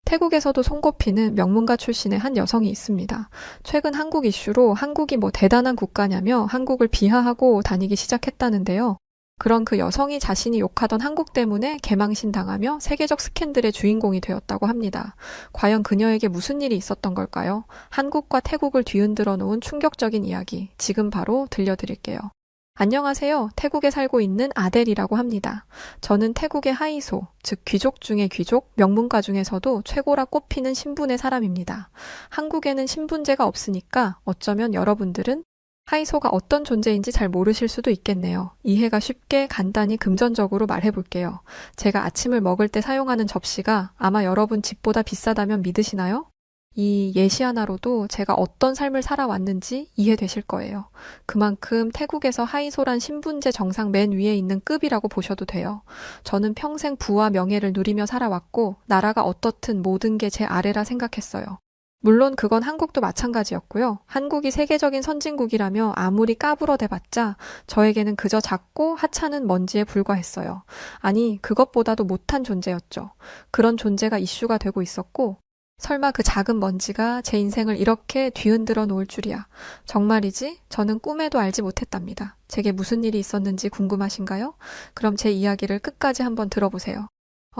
태국에서도 손꼽히는 명문가 출신의 한 여성이 있습니다. 최근 한국 이슈로 한국이 뭐 대단한 국가냐며 한국을 비하하고 다니기 시작했다는데요. 그런 그 여성이 자신이 욕하던 한국 때문에 개망신 당하며 세계적 스캔들의 주인공이 되었다고 합니다. 과연 그녀에게 무슨 일이 있었던 걸까요? 한국과 태국을 뒤흔들어 놓은 충격적인 이야기, 지금 바로 들려드릴게요. 안녕하세요. 태국에 살고 있는 아델이라고 합니다. 저는 태국의 하이소, 즉 귀족 중의 귀족, 명문가 중에서도 최고라 꼽히는 신분의 사람입니다. 한국에는 신분제가 없으니까 어쩌면 여러분들은 하이소가 어떤 존재인지 잘 모르실 수도 있겠네요. 이해가 쉽게 간단히 금전적으로 말해볼게요. 제가 아침을 먹을 때 사용하는 접시가 아마 여러분 집보다 비싸다면 믿으시나요? 이 예시 하나로도 제가 어떤 삶을 살아왔는지 이해되실 거예요. 그만큼 태국에서 하이소란 신분제 정상 맨 위에 있는 급이라고 보셔도 돼요. 저는 평생 부와 명예를 누리며 살아왔고 나라가 어떻든 모든 게 제 아래라 생각했어요. 물론 그건 한국도 마찬가지였고요. 한국이 세계적인 선진국이라며 아무리 까불어대봤자 저에게는 그저 작고 하찮은 먼지에 불과했어요. 아니, 그것보다도 못한 존재였죠. 그런 존재가 이슈가 되고 있었고 설마 그 작은 먼지가 제 인생을 이렇게 뒤흔들어 놓을 줄이야. 정말이지? 저는 꿈에도 알지 못했답니다. 제게 무슨 일이 있었는지 궁금하신가요? 그럼 제 이야기를 끝까지 한번 들어보세요.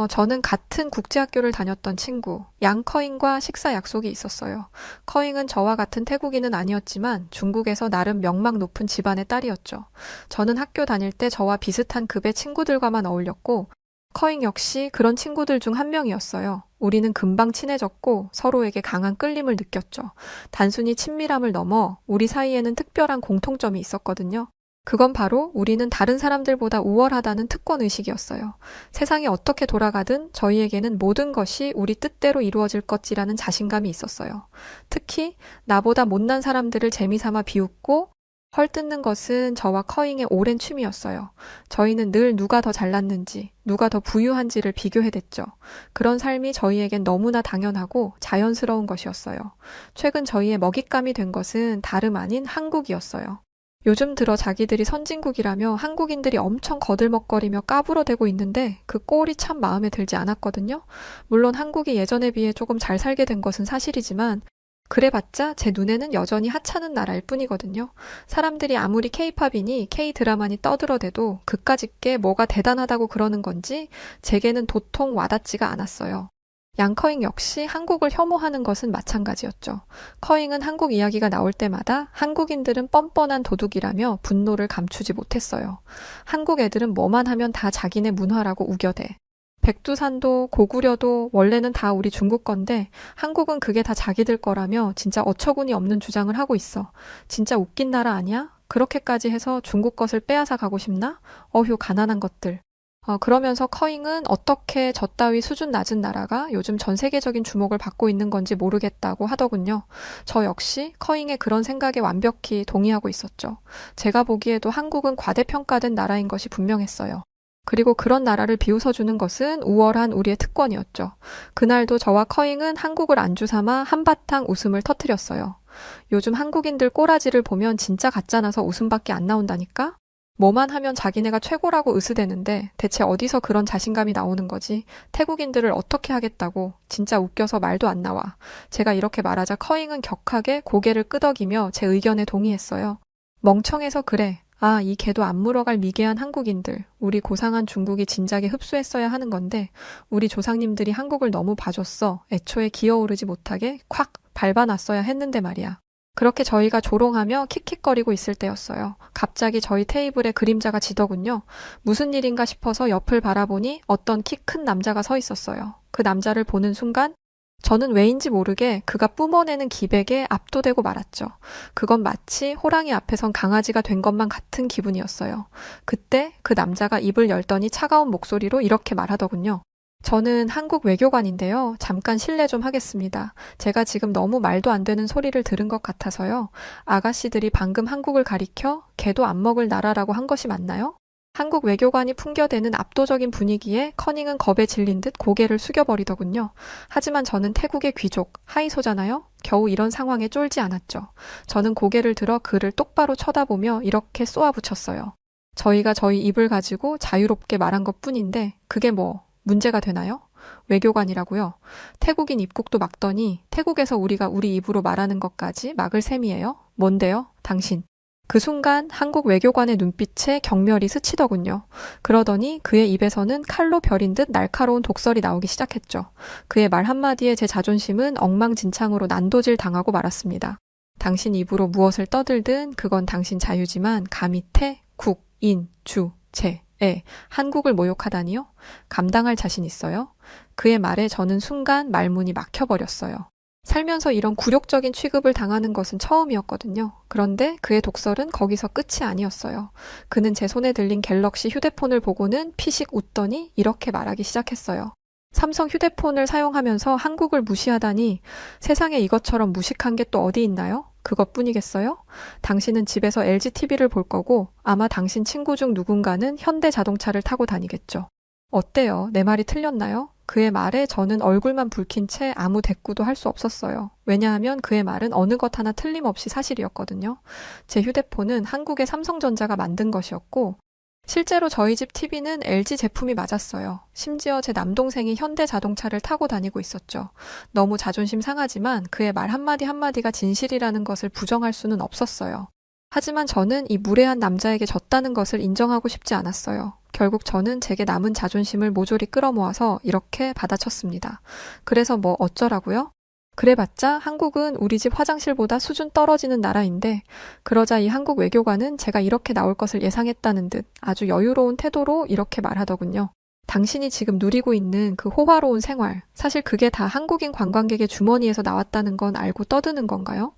저는 같은 국제학교를 다녔던 친구, 양커잉과 식사 약속이 있었어요. 커잉은 저와 같은 태국인은 아니었지만 중국에서 나름 명망 높은 집안의 딸이었죠. 저는 학교 다닐 때 저와 비슷한 급의 친구들과만 어울렸고 커잉 역시 그런 친구들 중 한 명이었어요. 우리는 금방 친해졌고 서로에게 강한 끌림을 느꼈죠. 단순히 친밀함을 넘어 우리 사이에는 특별한 공통점이 있었거든요. 그건 바로 우리는 다른 사람들보다 우월하다는 특권의식이었어요. 세상이 어떻게 돌아가든 저희에게는 모든 것이 우리 뜻대로 이루어질 것이라는 자신감이 있었어요. 특히 나보다 못난 사람들을 재미삼아 비웃고 헐뜯는 것은 저와 커잉의 오랜 취미였어요. 저희는 늘 누가 더 잘났는지, 누가 더 부유한지를 비교해댔죠. 그런 삶이 저희에겐 너무나 당연하고 자연스러운 것이었어요. 최근 저희의 먹잇감이 된 것은 다름 아닌 한국이었어요. 요즘 들어 자기들이 선진국이라며 한국인들이 엄청 거들먹거리며 까불어대고 있는데 그 꼴이 참 마음에 들지 않았거든요. 물론 한국이 예전에 비해 조금 잘 살게 된 것은 사실이지만 그래봤자 제 눈에는 여전히 하찮은 나라일 뿐이거든요. 사람들이 아무리 K-팝이니 K-드라마니 떠들어대도 그까짓 게 뭐가 대단하다고 그러는 건지 제게는 도통 와닿지가 않았어요. 양커잉 역시 한국을 혐오하는 것은 마찬가지였죠. 커잉은 한국 이야기가 나올 때마다 한국인들은 뻔뻔한 도둑이라며 분노를 감추지 못했어요. 한국 애들은 뭐만 하면 다 자기네 문화라고 우겨대. 백두산도 고구려도 원래는 다 우리 중국 건데 한국은 그게 다 자기들 거라며 진짜 어처구니 없는 주장을 하고 있어. 진짜 웃긴 나라 아니야? 그렇게까지 해서 중국 것을 빼앗아 가고 싶나? 어휴, 가난한 것들. 그러면서 커잉은 어떻게 저 따위 수준 낮은 나라가 요즘 전 세계적인 주목을 받고 있는 건지 모르겠다고 하더군요. 저 역시 커잉의 그런 생각에 완벽히 동의하고 있었죠. 제가 보기에도 한국은 과대평가된 나라인 것이 분명했어요. 그리고 그런 나라를 비웃어주는 것은 우월한 우리의 특권이었죠. 그날도 저와 커잉은 한국을 안주삼아 한바탕 웃음을 터뜨렸어요. 요즘 한국인들 꼬라지를 보면 진짜 가짜나서 웃음밖에 안 나온다니까? 뭐만 하면 자기네가 최고라고 으스대는데 대체 어디서 그런 자신감이 나오는 거지? 태국인들을 어떻게 하겠다고? 진짜 웃겨서 말도 안 나와. 제가 이렇게 말하자 커잉은 격하게 고개를 끄덕이며 제 의견에 동의했어요. 멍청해서 그래. 아, 이 개도 안 물어갈 미개한 한국인들. 우리 고상한 중국이 진작에 흡수했어야 하는 건데 우리 조상님들이 한국을 너무 봐줬어. 애초에 기어오르지 못하게 콱 밟아놨어야 했는데 말이야. 그렇게 저희가 조롱하며 킥킥거리고 있을 때였어요. 갑자기 저희 테이블에 그림자가 지더군요. 무슨 일인가 싶어서 옆을 바라보니 어떤 키 큰 남자가 서 있었어요. 그 남자를 보는 순간 저는 왜인지 모르게 그가 뿜어내는 기백에 압도되고 말았죠. 그건 마치 호랑이 앞에 선 강아지가 된 것만 같은 기분이었어요. 그때 그 남자가 입을 열더니 차가운 목소리로 이렇게 말하더군요. 저는 한국 외교관인데요. 잠깐 실례 좀 하겠습니다. 제가 지금 너무 말도 안 되는 소리를 들은 것 같아서요. 아가씨들이 방금 한국을 가리켜 개도 안 먹을 나라라고 한 것이 맞나요? 한국 외교관이 풍겨대는 압도적인 분위기에 커닝은 겁에 질린 듯 고개를 숙여버리더군요. 하지만 저는 태국의 귀족, 하이소잖아요. 겨우 이런 상황에 쫄지 않았죠. 저는 고개를 들어 그를 똑바로 쳐다보며 이렇게 쏘아붙였어요. 저희가 저희 입을 가지고 자유롭게 말한 것뿐인데 그게 뭐 문제가 되나요? 외교관이라고요? 태국인 입국도 막더니 태국에서 우리가 우리 입으로 말하는 것까지 막을 셈이에요? 뭔데요? 당신. 그 순간 한국 외교관의 눈빛에 경멸이 스치더군요. 그러더니 그의 입에서는 칼로 벼린 듯 날카로운 독설이 나오기 시작했죠. 그의 말 한마디에 제 자존심은 엉망진창으로 난도질 당하고 말았습니다. 당신 입으로 무엇을 떠들든 그건 당신 자유지만 감히 태, 국, 인, 주, 제, 에 한국을 모욕하다니요? 감당할 자신 있어요? 그의 말에 저는 순간 말문이 막혀버렸어요. 살면서 이런 굴욕적인 취급을 당하는 것은 처음이었거든요. 그런데 그의 독설은 거기서 끝이 아니었어요. 그는 제 손에 들린 갤럭시 휴대폰을 보고는 피식 웃더니 이렇게 말하기 시작했어요. 삼성 휴대폰을 사용하면서 한국을 무시하다니 세상에 이것처럼 무식한 게 또 어디 있나요? 그것뿐이겠어요? 당신은 집에서 LG TV를 볼 거고 아마 당신 친구 중 누군가는 현대 자동차를 타고 다니겠죠. 어때요? 내 말이 틀렸나요? 그의 말에 저는 얼굴만 붉힌 채 아무 대꾸도 할 수 없었어요. 왜냐하면 그의 말은 어느 것 하나 틀림없이 사실이었거든요. 제 휴대폰은 한국의 삼성전자가 만든 것이었고 실제로 저희 집 TV는 LG 제품이 맞았어요. 심지어 제 남동생이 현대 자동차를 타고 다니고 있었죠. 너무 자존심 상하지만 그의 말 한마디 한마디가 진실이라는 것을 부정할 수는 없었어요. 하지만 저는 이 무례한 남자에게 졌다는 것을 인정하고 싶지 않았어요. 결국 저는 제게 남은 자존심을 모조리 끌어모아서 이렇게 받아쳤습니다. 그래서 뭐 어쩌라고요? 그래봤자 한국은 우리 집 화장실보다 수준 떨어지는 나라인데 그러자 이 한국 외교관은 제가 이렇게 나올 것을 예상했다는 듯 아주 여유로운 태도로 이렇게 말하더군요. 당신이 지금 누리고 있는 그 호화로운 생활, 사실 그게 다 한국인 관광객의 주머니에서 나왔다는 건 알고 떠드는 건가요?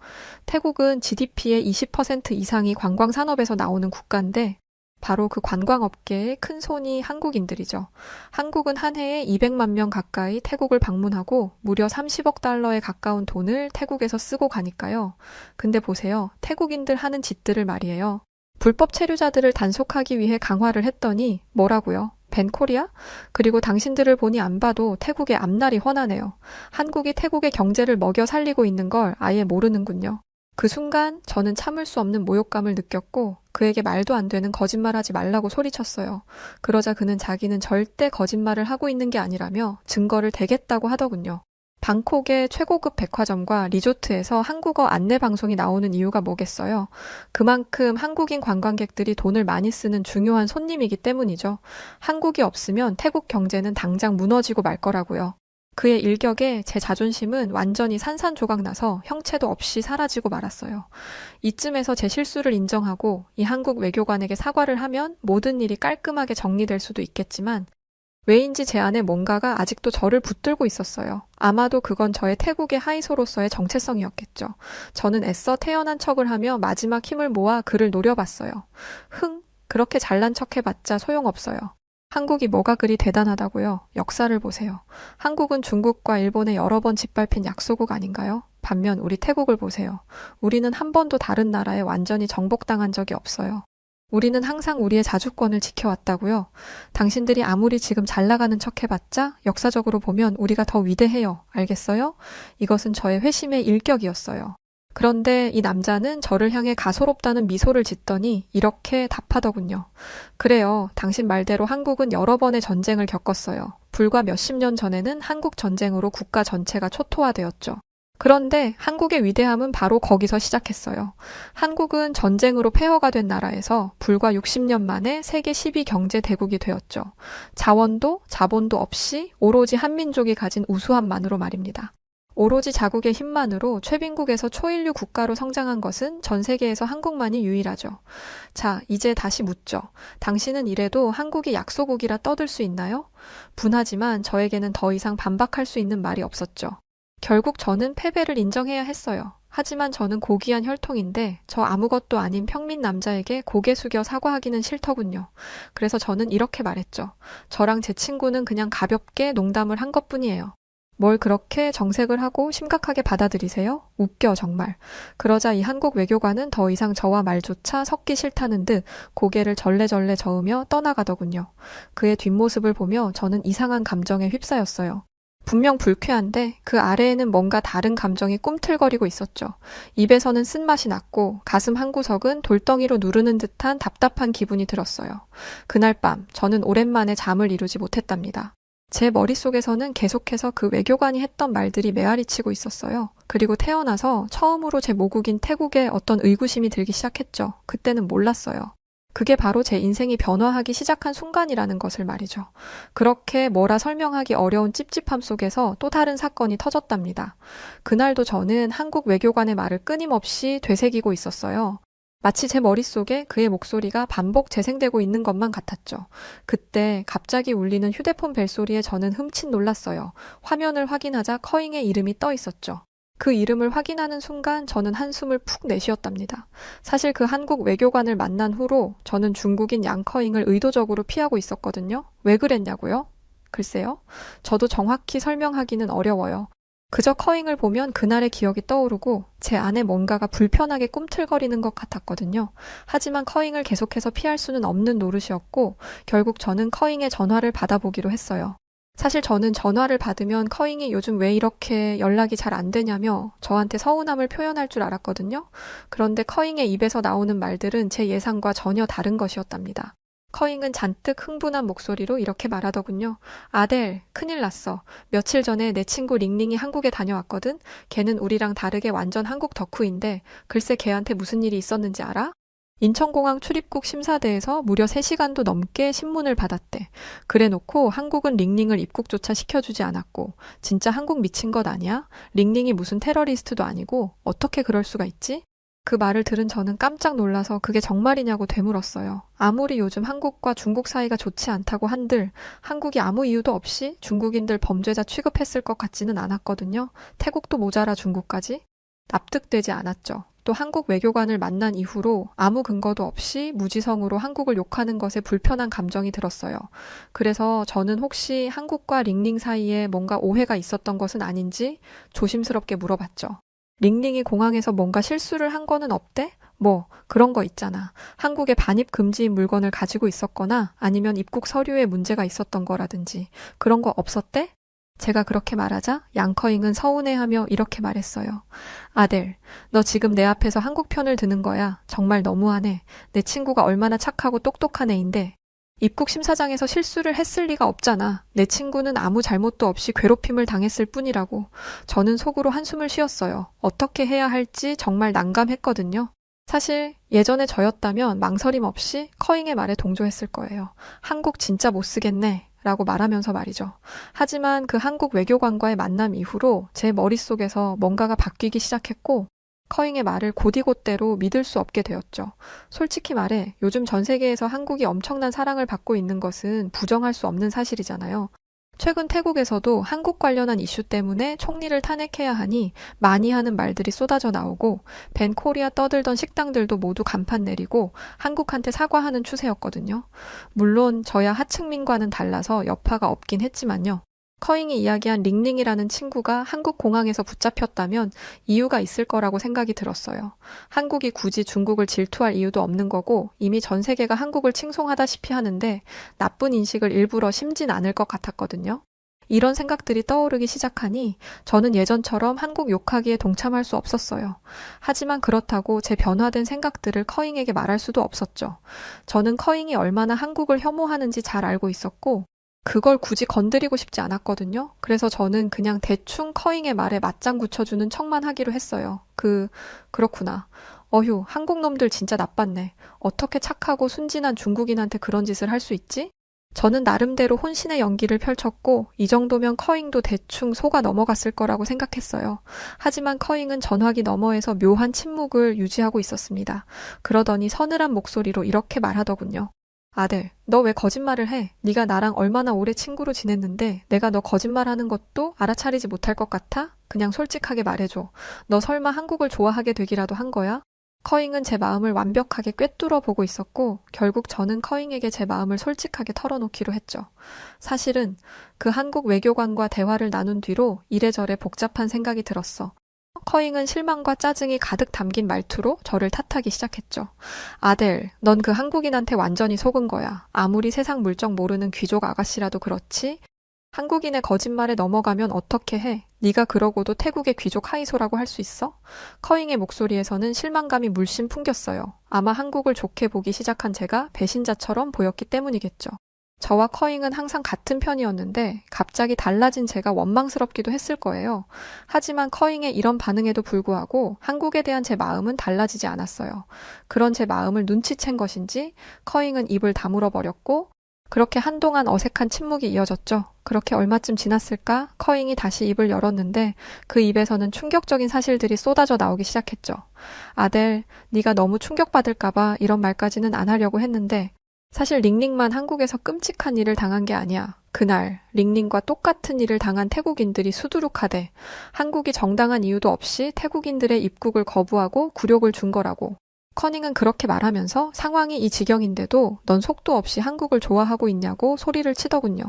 태국은 GDP의 20% 이상이 관광산업에서 나오는 국가인데 바로 그 관광업계의 큰 손이 한국인들이죠. 한국은 한 해에 200만 명 가까이 태국을 방문하고 무려 30억 달러에 가까운 돈을 태국에서 쓰고 가니까요. 근데 보세요. 태국인들 하는 짓들을 말이에요. 불법 체류자들을 단속하기 위해 강화를 했더니 뭐라고요? 벤코리아? 그리고 당신들을 보니 안 봐도 태국의 앞날이 훤하네요. 한국이 태국의 경제를 먹여 살리고 있는 걸 아예 모르는군요. 그 순간 저는 참을 수 없는 모욕감을 느꼈고 그에게 말도 안 되는 거짓말하지 말라고 소리쳤어요. 그러자 그는 자기는 절대 거짓말을 하고 있는 게 아니라며 증거를 대겠다고 하더군요. 방콕의 최고급 백화점과 리조트에서 한국어 안내 방송이 나오는 이유가 뭐겠어요? 그만큼 한국인 관광객들이 돈을 많이 쓰는 중요한 손님이기 때문이죠. 한국이 없으면 태국 경제는 당장 무너지고 말 거라고요. 그의 일격에 제 자존심은 완전히 산산조각 나서 형체도 없이 사라지고 말았어요. 이쯤에서 제 실수를 인정하고 이 한국 외교관에게 사과를 하면 모든 일이 깔끔하게 정리될 수도 있겠지만 왜인지 제 안에 뭔가가 아직도 저를 붙들고 있었어요. 아마도 그건 저의 태국의 하이소로서의 정체성이었겠죠. 저는 애써 태연한 척을 하며 마지막 힘을 모아 그를 노려봤어요. 그렇게 잘난 척 해봤자 소용없어요. 한국이 뭐가 그리 대단하다고요? 역사를 보세요. 한국은 중국과 일본에 여러 번 짓밟힌 약소국 아닌가요? 반면 우리 태국을 보세요. 우리는 한 번도 다른 나라에 완전히 정복당한 적이 없어요. 우리는 항상 우리의 자주권을 지켜왔다고요. 당신들이 아무리 지금 잘 나가는 척 해봤자 역사적으로 보면 우리가 더 위대해요. 알겠어요? 이것은 저의 회심의 일격이었어요. 그런데 이 남자는 저를 향해 가소롭다는 미소를 짓더니 이렇게 답하더군요. 그래요. 당신 말대로 한국은 여러 번의 전쟁을 겪었어요. 불과 몇십 년 전에는 한국 전쟁으로 국가 전체가 초토화되었죠. 그런데 한국의 위대함은 바로 거기서 시작했어요. 한국은 전쟁으로 폐허가 된 나라에서 불과 60년 만에 세계 10위 경제 대국이 되었죠. 자원도 자본도 없이 오로지 한민족이 가진 우수함만으로 말입니다. 오로지 자국의 힘만으로 최빈국에서 초인류 국가로 성장한 것은 전 세계에서 한국만이 유일하죠. 자, 이제 다시 묻죠. 당신은 이래도 한국이 약소국이라 떠들 수 있나요? 분하지만 저에게는 더 이상 반박할 수 있는 말이 없었죠. 결국 저는 패배를 인정해야 했어요. 하지만 저는 고귀한 혈통인데 저 아무것도 아닌 평민 남자에게 고개 숙여 사과하기는 싫더군요. 그래서 저는 이렇게 말했죠. 저랑 제 친구는 그냥 가볍게 농담을 한 것뿐이에요. 뭘 그렇게 정색을 하고 심각하게 받아들이세요? 웃겨 정말. 그러자 이 한국 외교관은 더 이상 저와 말조차 섞기 싫다는 듯 고개를 절레절레 저으며 떠나가더군요. 그의 뒷모습을 보며 저는 이상한 감정에 휩싸였어요. 분명 불쾌한데 그 아래에는 뭔가 다른 감정이 꿈틀거리고 있었죠. 입에서는 쓴맛이 났고 가슴 한구석은 돌덩이로 누르는 듯한 답답한 기분이 들었어요. 그날 밤 저는 오랜만에 잠을 이루지 못했답니다. 제 머릿속에서는 계속해서 그 외교관이 했던 말들이 메아리치고 있었어요. 그리고 태어나서 처음으로 제 모국인 태국에 어떤 의구심이 들기 시작했죠. 그때는 몰랐어요. 그게 바로 제 인생이 변화하기 시작한 순간이라는 것을 말이죠. 그렇게 뭐라 설명하기 어려운 찝찝함 속에서 또 다른 사건이 터졌답니다. 그날도 저는 한국 외교관의 말을 끊임없이 되새기고 있었어요. 마치 제 머릿속에 그의 목소리가 반복 재생되고 있는 것만 같았죠. 그때 갑자기 울리는 휴대폰 벨소리에 저는 흠칫 놀랐어요. 화면을 확인하자 커잉의 이름이 떠 있었죠. 그 이름을 확인하는 순간 저는 한숨을 푹 내쉬었답니다. 사실 그 한국 외교관을 만난 후로 저는 중국인 양커잉을 의도적으로 피하고 있었거든요. 왜 그랬냐고요? 글쎄요. 저도 정확히 설명하기는 어려워요. 그저 커잉을 보면 그날의 기억이 떠오르고 제 안에 뭔가가 불편하게 꿈틀거리는 것 같았거든요. 하지만 커잉을 계속해서 피할 수는 없는 노릇이었고 결국 저는 커잉의 전화를 받아보기로 했어요. 사실 저는 전화를 받으면 커잉이 요즘 왜 이렇게 연락이 잘 안 되냐며 저한테 서운함을 표현할 줄 알았거든요. 그런데 커잉의 입에서 나오는 말들은 제 예상과 전혀 다른 것이었답니다. 커잉은 잔뜩 흥분한 목소리로 이렇게 말하더군요. 아델, 큰일 났어. 며칠 전에 내 친구 링링이 한국에 다녀왔거든? 걔는 우리랑 다르게 완전 한국 덕후인데 글쎄 걔한테 무슨 일이 있었는지 알아? 인천공항 출입국 심사대에서 무려 3시간도 넘게 신문을 받았대. 그래놓고 한국은 링링을 입국조차 시켜주지 않았고 진짜 한국 미친 것 아니야? 링링이 무슨 테러리스트도 아니고 어떻게 그럴 수가 있지? 그 말을 들은 저는 깜짝 놀라서 그게 정말이냐고 되물었어요. 아무리 요즘 한국과 중국 사이가 좋지 않다고 한들 한국이 아무 이유도 없이 중국인들 범죄자 취급했을 것 같지는 않았거든요. 태국도 모자라 중국까지? 납득되지 않았죠. 또 한국 외교관을 만난 이후로 아무 근거도 없이 무지성으로 한국을 욕하는 것에 불편한 감정이 들었어요. 그래서 저는 혹시 한국과 링링 사이에 뭔가 오해가 있었던 것은 아닌지 조심스럽게 물어봤죠. 링링이 공항에서 뭔가 실수를 한 거는 없대? 뭐 그런 거 있잖아. 한국에 반입 금지인 물건을 가지고 있었거나 아니면 입국 서류에 문제가 있었던 거라든지 그런 거 없었대? 제가 그렇게 말하자 양커잉은 서운해하며 이렇게 말했어요. 아델, 너 지금 내 앞에서 한국 편을 드는 거야. 정말 너무하네. 내 친구가 얼마나 착하고 똑똑한 애인데 입국 심사장에서 실수를 했을 리가 없잖아. 내 친구는 아무 잘못도 없이 괴롭힘을 당했을 뿐이라고. 저는 속으로 한숨을 쉬었어요. 어떻게 해야 할지 정말 난감했거든요. 사실 예전에 저였다면 망설임 없이 커잉의 말에 동조했을 거예요. 한국 진짜 못 쓰겠네. 라고 말하면서 말이죠. 하지만 그 한국 외교관과의 만남 이후로 제 머릿속에서 뭔가가 바뀌기 시작했고 커잉의 말을 곧이곧대로 믿을 수 없게 되었죠. 솔직히 말해 요즘 전 세계에서 한국이 엄청난 사랑을 받고 있는 것은 부정할 수 없는 사실이잖아요. 최근 태국에서도 한국 관련한 이슈 때문에 총리를 탄핵해야 하니 많이 하는 말들이 쏟아져 나오고 벤 코리아 떠들던 식당들도 모두 간판 내리고 한국한테 사과하는 추세였거든요. 물론 저야 하층민과는 달라서 여파가 없긴 했지만요. 커잉이 이야기한 링링이라는 친구가 한국 공항에서 붙잡혔다면 이유가 있을 거라고 생각이 들었어요. 한국이 굳이 중국을 질투할 이유도 없는 거고 이미 전 세계가 한국을 칭송하다시피 하는데 나쁜 인식을 일부러 심진 않을 것 같았거든요. 이런 생각들이 떠오르기 시작하니 저는 예전처럼 한국 욕하기에 동참할 수 없었어요. 하지만 그렇다고 제 변화된 생각들을 커잉에게 말할 수도 없었죠. 저는 커잉이 얼마나 한국을 혐오하는지 잘 알고 있었고 그걸 굳이 건드리고 싶지 않았거든요. 그래서 저는 그냥 대충 커잉의 말에 맞장 붙여주는 척만 하기로 했어요. 그렇구나. 어휴, 한국 놈들 진짜 나빴네. 어떻게 착하고 순진한 중국인한테 그런 짓을 할 수 있지? 저는 나름대로 혼신의 연기를 펼쳤고 이 정도면 커잉도 대충 속아 넘어갔을 거라고 생각했어요. 하지만 커잉은 전화기 너머에서 묘한 침묵을 유지하고 있었습니다. 그러더니 서늘한 목소리로 이렇게 말하더군요. 아들, 너 왜 거짓말을 해? 네가 나랑 얼마나 오래 친구로 지냈는데 내가 너 거짓말하는 것도 알아차리지 못할 것 같아? 그냥 솔직하게 말해줘. 너 설마 한국을 좋아하게 되기라도 한 거야? 커잉은 제 마음을 완벽하게 꿰뚫어 보고 있었고 결국 저는 커잉에게 제 마음을 솔직하게 털어놓기로 했죠. 사실은 그 한국 외교관과 대화를 나눈 뒤로 이래저래 복잡한 생각이 들었어. 커잉은 실망과 짜증이 가득 담긴 말투로 저를 탓하기 시작했죠. 아델, 넌 그 한국인한테 완전히 속은 거야. 아무리 세상 물정 모르는 귀족 아가씨라도 그렇지. 한국인의 거짓말에 넘어가면 어떻게 해? 네가 그러고도 태국의 귀족 하이소라고 할 수 있어? 커잉의 목소리에서는 실망감이 물씬 풍겼어요. 아마 한국을 좋게 보기 시작한 제가 배신자처럼 보였기 때문이겠죠. 저와 커잉은 항상 같은 편이었는데 갑자기 달라진 제가 원망스럽기도 했을 거예요. 하지만 커잉의 이런 반응에도 불구하고 한국에 대한 제 마음은 달라지지 않았어요. 그런 제 마음을 눈치챈 것인지 커잉은 입을 다물어 버렸고 그렇게 한동안 어색한 침묵이 이어졌죠. 그렇게 얼마쯤 지났을까? 커잉이 다시 입을 열었는데 그 입에서는 충격적인 사실들이 쏟아져 나오기 시작했죠. 아델, 네가 너무 충격받을까봐 이런 말까지는 안 하려고 했는데 사실 링링만 한국에서 끔찍한 일을 당한 게 아니야. 그날 링링과 똑같은 일을 당한 태국인들이 수두룩하대. 한국이 정당한 이유도 없이 태국인들의 입국을 거부하고 굴욕을 준 거라고. 커닝은 그렇게 말하면서 상황이 이 지경인데도 넌 속도 없이 한국을 좋아하고 있냐고 소리를 치더군요.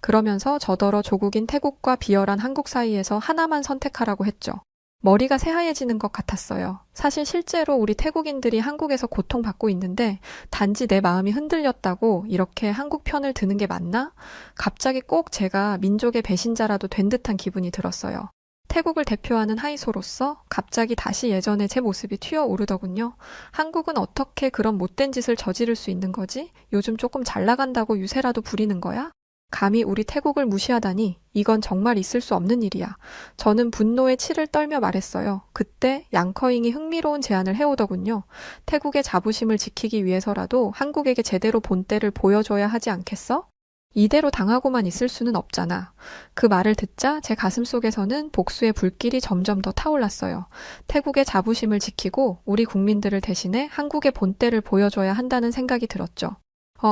그러면서 저더러 조국인 태국과 비열한 한국 사이에서 하나만 선택하라고 했죠. 머리가 새하얘지는 것 같았어요. 사실 실제로 우리 태국인들이 한국에서 고통받고 있는데 단지 내 마음이 흔들렸다고 이렇게 한국 편을 드는 게 맞나? 갑자기 꼭 제가 민족의 배신자라도 된 듯한 기분이 들었어요. 태국을 대표하는 하이소로서 갑자기 다시 예전의 제 모습이 튀어오르더군요. 한국은 어떻게 그런 못된 짓을 저지를 수 있는 거지? 요즘 조금 잘 나간다고 유세라도 부리는 거야? 감히 우리 태국을 무시하다니 이건 정말 있을 수 없는 일이야. 저는 분노에 치를 떨며 말했어요. 그때 양커잉이 흥미로운 제안을 해오더군요. 태국의 자부심을 지키기 위해서라도 한국에게 제대로 본때를 보여줘야 하지 않겠어? 이대로 당하고만 있을 수는 없잖아. 그 말을 듣자 제 가슴 속에서는 복수의 불길이 점점 더 타올랐어요. 태국의 자부심을 지키고 우리 국민들을 대신해 한국의 본때를 보여줘야 한다는 생각이 들었죠.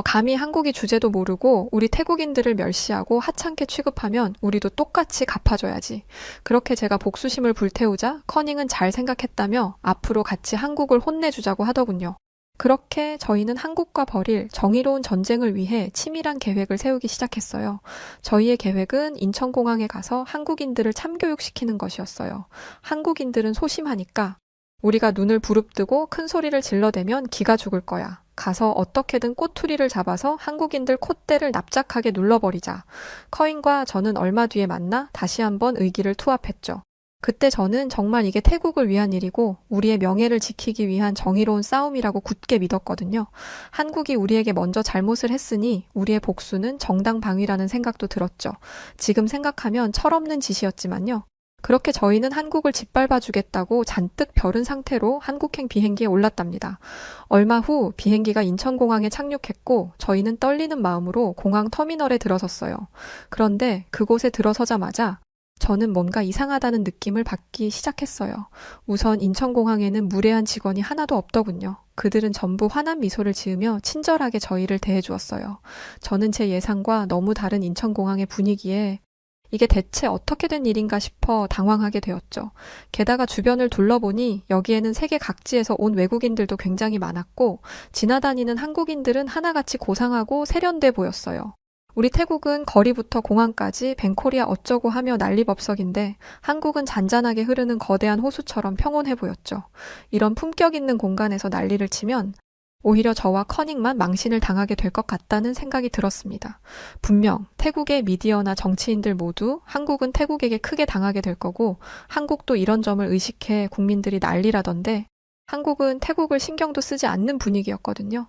감히 한국이 주제도 모르고 우리 태국인들을 멸시하고 하찮게 취급하면 우리도 똑같이 갚아줘야지. 그렇게 제가 복수심을 불태우자 커닝은 잘 생각했다며 앞으로 같이 한국을 혼내주자고 하더군요. 그렇게 저희는 한국과 벌일 정의로운 전쟁을 위해 치밀한 계획을 세우기 시작했어요. 저희의 계획은 인천공항에 가서 한국인들을 참교육시키는 것이었어요. 한국인들은 소심하니까 우리가 눈을 부릅뜨고 큰 소리를 질러대면 기가 죽을 거야. 가서 어떻게든 꼬투리를 잡아서 한국인들 콧대를 납작하게 눌러버리자. 커인과 저는 얼마 뒤에 만나 다시 한번 의기를 투합했죠. 그때 저는 정말 이게 태국을 위한 일이고 우리의 명예를 지키기 위한 정의로운 싸움이라고 굳게 믿었거든요. 한국이 우리에게 먼저 잘못을 했으니 우리의 복수는 정당방위라는 생각도 들었죠. 지금 생각하면 철없는 짓이었지만요. 그렇게 저희는 한국을 짓밟아주겠다고 잔뜩 벼른 상태로 한국행 비행기에 올랐답니다. 얼마 후 비행기가 인천공항에 착륙했고 저희는 떨리는 마음으로 공항 터미널에 들어섰어요. 그런데 그곳에 들어서자마자 저는 뭔가 이상하다는 느낌을 받기 시작했어요. 우선 인천공항에는 무례한 직원이 하나도 없더군요. 그들은 전부 환한 미소를 지으며 친절하게 저희를 대해주었어요. 저는 제 예상과 너무 다른 인천공항의 분위기에 이게 대체 어떻게 된 일인가 싶어 당황하게 되었죠. 게다가 주변을 둘러보니 여기에는 세계 각지에서 온 외국인들도 굉장히 많았고 지나다니는 한국인들은 하나같이 고상하고 세련돼 보였어요. 우리 태국은 거리부터 공항까지 벤코리아 어쩌고 하며 난리법석인데 한국은 잔잔하게 흐르는 거대한 호수처럼 평온해 보였죠. 이런 품격 있는 공간에서 난리를 치면 오히려 저와 커닝만 망신을 당하게 될 것 같다는 생각이 들었습니다. 분명 태국의 미디어나 정치인들 모두 한국은 태국에게 크게 당하게 될 거고 한국도 이런 점을 의식해 국민들이 난리라던데 한국은 태국을 신경도 쓰지 않는 분위기였거든요.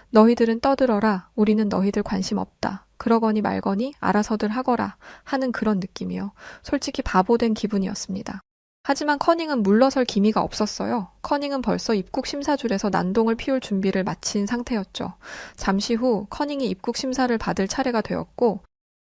너희들은 떠들어라. 우리는 너희들 관심 없다. 그러거니 말거니 알아서들 하거라 하는 그런 느낌이요. 솔직히 바보된 기분이었습니다. 하지만 커닝은 물러설 기미가 없었어요. 커닝은 벌써 입국 심사줄에서 난동을 피울 준비를 마친 상태였죠. 잠시 후 커닝이 입국 심사를 받을 차례가 되었고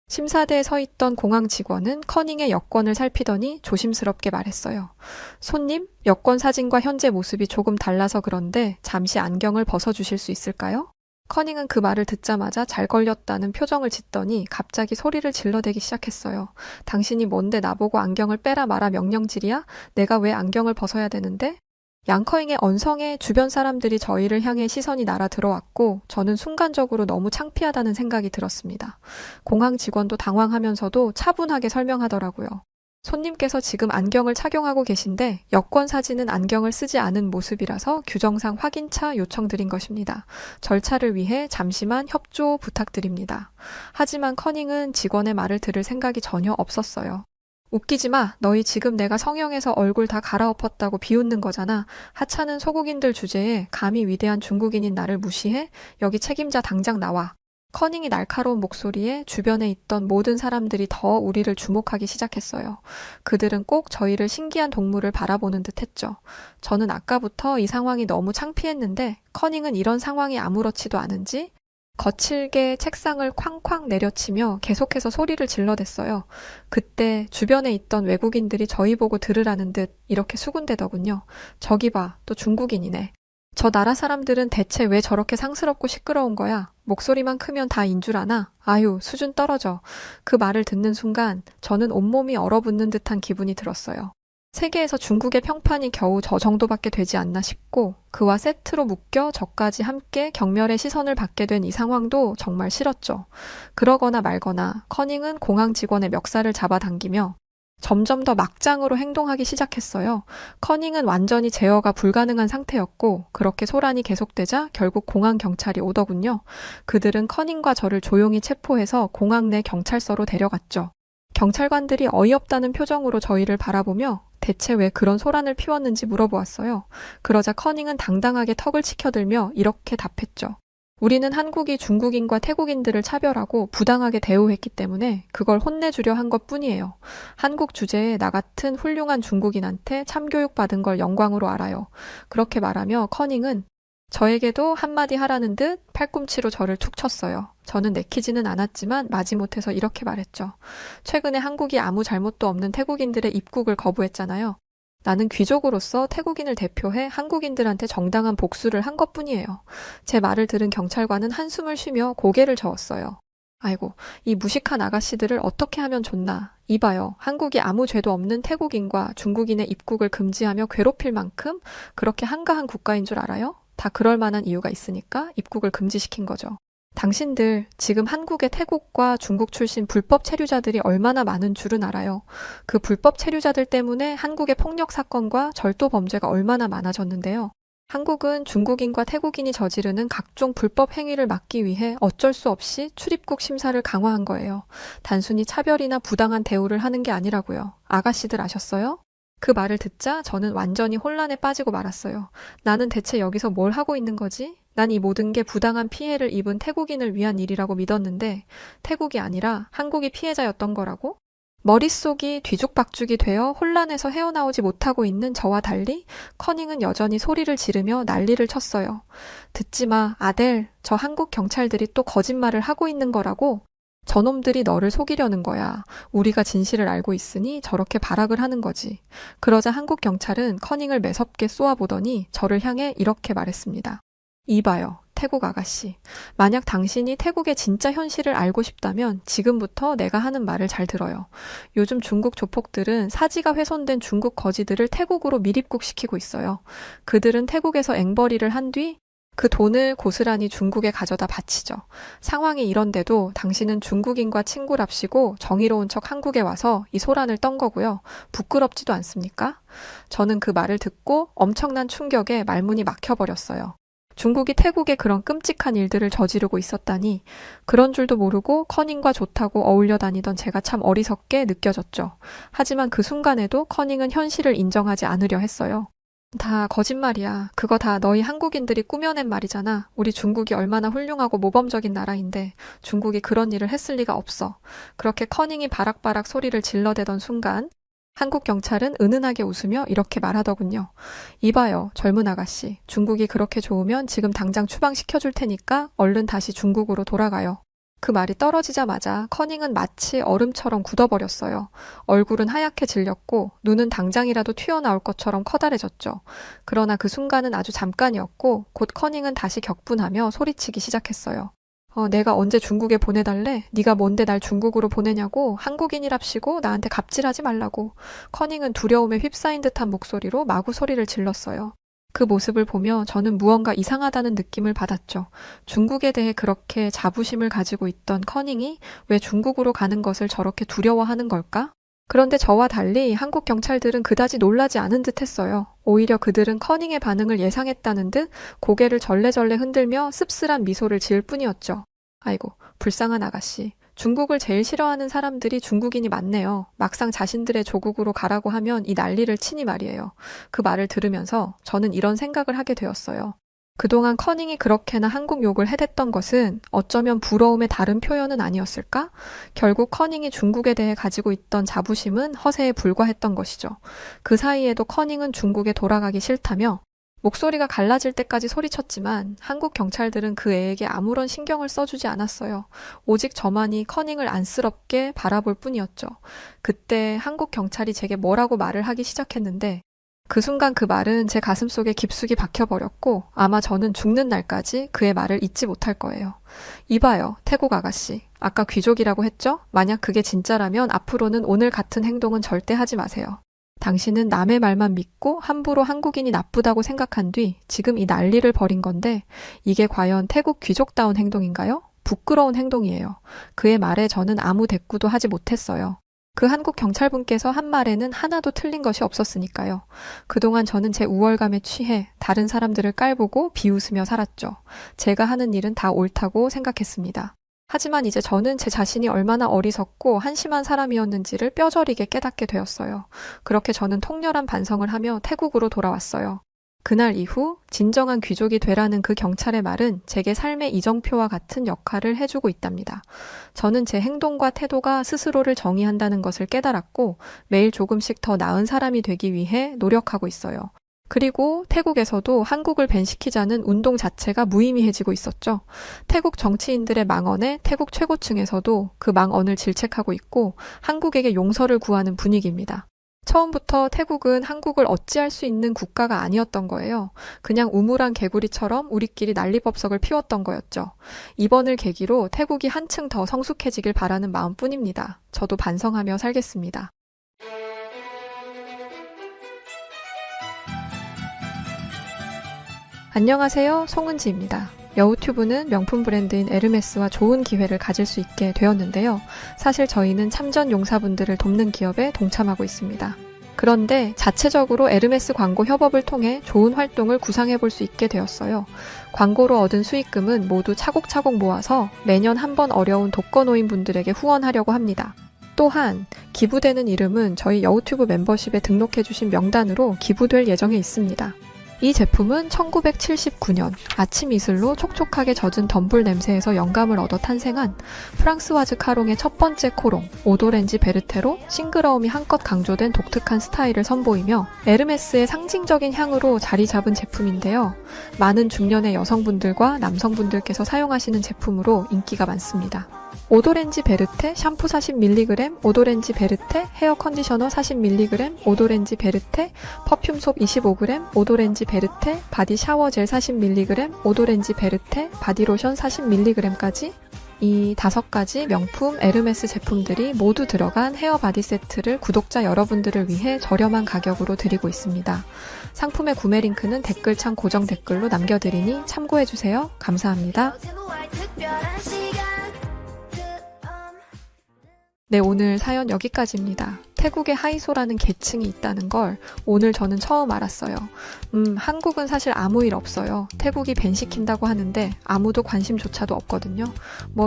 심사대에 서 있던 공항 직원은 커닝의 여권을 살피더니 조심스럽게 말했어요. 손님, 여권 사진과 현재 모습이 조금 달라서 그런데 잠시 안경을 벗어주실 수 있을까요? 커닝은 그 말을 듣자마자 잘 걸렸다는 표정을 짓더니 갑자기 소리를 질러대기 시작했어요. 당신이 뭔데 나보고 안경을 빼라 마라 명령질이야? 내가 왜 안경을 벗어야 되는데? 양커잉의 언성에 주변 사람들이 저희를 향해 시선이 날아 들어왔고 저는 순간적으로 너무 창피하다는 생각이 들었습니다. 공항 직원도 당황하면서도 차분하게 설명하더라고요. 손님께서 지금 안경을 착용하고 계신데 여권 사진은 안경을 쓰지 않은 모습이라서 규정상 확인차 요청드린 것입니다. 절차를 위해 잠시만 협조 부탁드립니다. 하지만 커닝은 직원의 말을 들을 생각이 전혀 없었어요. 웃기지 마. 너희 지금 내가 성형해서 얼굴 다 갈아엎었다고 비웃는 거잖아. 하찮은 소국인들 주제에 감히 위대한 중국인인 나를 무시해? 여기 책임자 당장 나와. 커닝이 날카로운 목소리에 주변에 있던 모든 사람들이 더 우리를 주목하기 시작했어요. 그들은 꼭 저희를 신기한 동물을 바라보는 듯 했죠. 저는 아까부터 이 상황이 너무 창피했는데 커닝은 이런 상황이 아무렇지도 않은지 거칠게 책상을 쾅쾅 내려치며 계속해서 소리를 질러댔어요. 그때 주변에 있던 외국인들이 저희 보고 들으라는 듯 이렇게 수군대더군요. 저기 봐, 또 중국인이네. 저 나라 사람들은 대체 왜 저렇게 상스럽고 시끄러운 거야? 목소리만 크면 다인 줄 아나? 아유, 수준 떨어져. 그 말을 듣는 순간 저는 온몸이 얼어붙는 듯한 기분이 들었어요. 세계에서 중국의 평판이 겨우 저 정도밖에 되지 않나 싶고 그와 세트로 묶여 저까지 함께 경멸의 시선을 받게 된 이 상황도 정말 싫었죠. 그러거나 말거나 커닝은 공항 직원의 멱살을 잡아당기며 점점 더 막장으로 행동하기 시작했어요. 커닝은 완전히 제어가 불가능한 상태였고 그렇게 소란이 계속되자 결국 공항 경찰이 오더군요. 그들은 커닝과 저를 조용히 체포해서 공항 내 경찰서로 데려갔죠. 경찰관들이 어이없다는 표정으로 저희를 바라보며 대체 왜 그런 소란을 피웠는지 물어보았어요. 그러자 커닝은 당당하게 턱을 치켜들며 이렇게 답했죠. 우리는 한국이 중국인과 태국인들을 차별하고 부당하게 대우했기 때문에 그걸 혼내주려 한 것뿐이에요. 한국 주제에 나 같은 훌륭한 중국인한테 참교육 받은 걸 영광으로 알아요. 그렇게 말하며 커닝은 저에게도 한마디 하라는 듯 팔꿈치로 저를 툭 쳤어요. 저는 내키지는 않았지만 마지못해서 이렇게 말했죠. 최근에 한국이 아무 잘못도 없는 태국인들의 입국을 거부했잖아요. 나는 귀족으로서 태국인을 대표해 한국인들한테 정당한 복수를 한 것뿐이에요. 제 말을 들은 경찰관은 한숨을 쉬며 고개를 저었어요. 아이고, 이 무식한 아가씨들을 어떻게 하면 좋나. 이봐요. 한국이 아무 죄도 없는 태국인과 중국인의 입국을 금지하며 괴롭힐 만큼 그렇게 한가한 국가인 줄 알아요? 다 그럴 만한 이유가 있으니까 입국을 금지시킨 거죠. 당신들 지금 한국의 태국과 중국 출신 불법 체류자들이 얼마나 많은 줄은 알아요. 그 불법 체류자들 때문에 한국의 폭력 사건과 절도 범죄가 얼마나 많아졌는데요. 한국은 중국인과 태국인이 저지르는 각종 불법 행위를 막기 위해 어쩔 수 없이 출입국 심사를 강화한 거예요. 단순히 차별이나 부당한 대우를 하는 게 아니라고요. 아가씨들 아셨어요? 그 말을 듣자 저는 완전히 혼란에 빠지고 말았어요. 나는 대체 여기서 뭘 하고 있는 거지? 난 이 모든 게 부당한 피해를 입은 태국인을 위한 일이라고 믿었는데 태국이 아니라 한국이 피해자였던 거라고? 머릿속이 뒤죽박죽이 되어 혼란에서 헤어나오지 못하고 있는 저와 달리 커닝은 여전히 소리를 지르며 난리를 쳤어요. 듣지 마, 아델. 저 한국 경찰들이 또 거짓말을 하고 있는 거라고? 저놈들이 너를 속이려는 거야. 우리가 진실을 알고 있으니 저렇게 발악을 하는 거지. 그러자 한국 경찰은 커닝을 매섭게 쏘아보더니 저를 향해 이렇게 말했습니다. 이봐요, 태국 아가씨. 만약 당신이 태국의 진짜 현실을 알고 싶다면 지금부터 내가 하는 말을 잘 들어요. 요즘 중국 조폭들은 사지가 훼손된 중국 거지들을 태국으로 밀입국시키고 있어요. 그들은 태국에서 앵벌이를 한 뒤 그 돈을 고스란히 중국에 가져다 바치죠. 상황이 이런데도 당신은 중국인과 친구랍시고 정의로운 척 한국에 와서 이 소란을 떤 거고요. 부끄럽지도 않습니까? 저는 그 말을 듣고 엄청난 충격에 말문이 막혀버렸어요. 중국이 태국에 그런 끔찍한 일들을 저지르고 있었다니 그런 줄도 모르고 커닝과 좋다고 어울려 다니던 제가 참 어리석게 느껴졌죠. 하지만 그 순간에도 커닝은 현실을 인정하지 않으려 했어요. 다 거짓말이야. 그거 다 너희 한국인들이 꾸며낸 말이잖아. 우리 중국이 얼마나 훌륭하고 모범적인 나라인데 중국이 그런 일을 했을 리가 없어. 그렇게 커닝이 바락바락 소리를 질러대던 순간 한국 경찰은 은은하게 웃으며 이렇게 말하더군요. 이봐요, 젊은 아가씨. 중국이 그렇게 좋으면 지금 당장 추방시켜줄 테니까 얼른 다시 중국으로 돌아가요. 그 말이 떨어지자마자 커닝은 마치 얼음처럼 굳어버렸어요. 얼굴은 하얗게 질렸고 눈은 당장이라도 튀어나올 것처럼 커다래졌죠. 그러나 그 순간은 아주 잠깐이었고 곧 커닝은 다시 격분하며 소리치기 시작했어요. 내가 언제 중국에 보내달래? 네가 뭔데 날 중국으로 보내냐고? 한국인이랍시고 나한테 갑질하지 말라고. 커닝은 두려움에 휩싸인 듯한 목소리로 마구 소리를 질렀어요. 그 모습을 보며 저는 무언가 이상하다는 느낌을 받았죠. 중국에 대해 그렇게 자부심을 가지고 있던 커닝이 왜 중국으로 가는 것을 저렇게 두려워하는 걸까? 그런데 저와 달리 한국 경찰들은 그다지 놀라지 않은 듯 했어요. 오히려 그들은 커닝의 반응을 예상했다는 듯 고개를 절레절레 흔들며 씁쓸한 미소를 지을 뿐이었죠. 아이고, 불쌍한 아가씨. 중국을 제일 싫어하는 사람들이 중국인이 많네요. 막상 자신들의 조국으로 가라고 하면 이 난리를 치니 말이에요. 그 말을 들으면서 저는 이런 생각을 하게 되었어요. 그동안 커닝이 그렇게나 한국 욕을 해댔던 것은 어쩌면 부러움의 다른 표현은 아니었을까? 결국 커닝이 중국에 대해 가지고 있던 자부심은 허세에 불과했던 것이죠. 그 사이에도 커닝은 중국에 돌아가기 싫다며 목소리가 갈라질 때까지 소리쳤지만 한국 경찰들은 그 애에게 아무런 신경을 써주지 않았어요. 오직 저만이 커닝을 안쓰럽게 바라볼 뿐이었죠. 그때 한국 경찰이 제게 뭐라고 말을 하기 시작했는데 그 순간 그 말은 제 가슴속에 깊숙이 박혀버렸고 아마 저는 죽는 날까지 그의 말을 잊지 못할 거예요. 이봐요, 태국 아가씨. 아까 귀족이라고 했죠? 만약 그게 진짜라면 앞으로는 오늘 같은 행동은 절대 하지 마세요. 당신은 남의 말만 믿고 함부로 한국인이 나쁘다고 생각한 뒤 지금 이 난리를 벌인 건데 이게 과연 태국 귀족다운 행동인가요? 부끄러운 행동이에요. 그의 말에 저는 아무 대꾸도 하지 못했어요. 그 한국 경찰분께서 한 말에는 하나도 틀린 것이 없었으니까요. 그동안 저는 제 우월감에 취해 다른 사람들을 깔보고 비웃으며 살았죠. 제가 하는 일은 다 옳다고 생각했습니다. 하지만 이제 저는 제 자신이 얼마나 어리석고 한심한 사람이었는지를 뼈저리게 깨닫게 되었어요. 그렇게 저는 통렬한 반성을 하며 태국으로 돌아왔어요. 그날 이후 진정한 귀족이 되라는 그 경찰의 말은 제게 삶의 이정표와 같은 역할을 해주고 있답니다. 저는 제 행동과 태도가 스스로를 정의한다는 것을 깨달았고 매일 조금씩 더 나은 사람이 되기 위해 노력하고 있어요. 그리고 태국에서도 한국을 밴시키자는 운동 자체가 무의미해지고 있었죠. 태국 정치인들의 망언에 태국 최고층에서도 그 망언을 질책하고 있고 한국에게 용서를 구하는 분위기입니다. 처음부터 태국은 한국을 어찌할 수 있는 국가가 아니었던 거예요. 그냥 우물안 개구리처럼 우리끼리 난리법석을 피웠던 거였죠. 이번을 계기로 태국이 한층 더 성숙해지길 바라는 마음뿐입니다. 저도 반성하며 살겠습니다. 안녕하세요, 송은지입니다. 여우튜브는 명품 브랜드인 에르메스와 좋은 기회를 가질 수 있게 되었는데요. 사실 저희는 참전 용사분들을 돕는 기업에 동참하고 있습니다. 그런데 자체적으로 에르메스 광고 협업을 통해 좋은 활동을 구상해 볼 수 있게 되었어요. 광고로 얻은 수익금은 모두 차곡차곡 모아서 매년 한 번 어려운 독거노인분들에게 후원하려고 합니다. 또한 기부되는 이름은 저희 여우튜브 멤버십에 등록해주신 명단으로 기부될 예정에 있습니다. 이 제품은 1979년 아침 이슬로 촉촉하게 젖은 덤불 냄새에서 영감을 얻어 탄생한 프랑스와즈 카롱의 첫 번째 코롱, 오도렌지 베르테로 싱그러움이 한껏 강조된 독특한 스타일을 선보이며 에르메스의 상징적인 향으로 자리 잡은 제품인데요. 많은 중년의 여성분들과 남성분들께서 사용하시는 제품으로 인기가 많습니다. 오도렌지 베르테 샴푸 40mg, 오도렌지 베르테 헤어 컨디셔너 40mg, 오도렌지 베르테 퍼퓸 솝 25g, 오도렌지 베르테 바디 샤워 젤 40mg, 오도렌지 베르테 바디로션 40mg까지 이 5가지 명품 에르메스 제품들이 모두 들어간 헤어 바디 세트를 구독자 여러분들을 위해 저렴한 가격으로 드리고 있습니다. 상품의 구매 링크는 댓글창 고정 댓글로 남겨드리니 참고해주세요. 감사합니다. 네, 오늘 사연 여기까지입니다. 태국에 하이소라는 계층이 있다는 걸 오늘 저는 처음 알았어요. 한국은 사실 아무 일 없어요. 태국이 밴시킨다고 하는데 아무도 관심조차도 없거든요.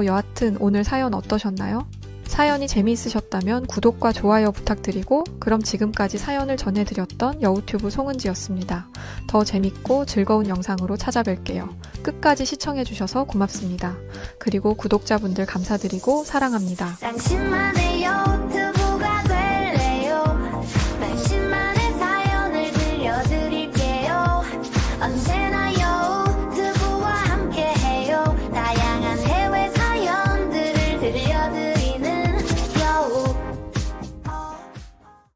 여하튼 오늘 사연 어떠셨나요? 사연이 재미있으셨다면 구독과 좋아요 부탁드리고 그럼 지금까지 사연을 전해드렸던 여우튜브 송은지였습니다. 더 재밌고 즐거운 영상으로 찾아뵐게요. 끝까지 시청해주셔서 고맙습니다. 그리고 구독자분들 감사드리고 사랑합니다.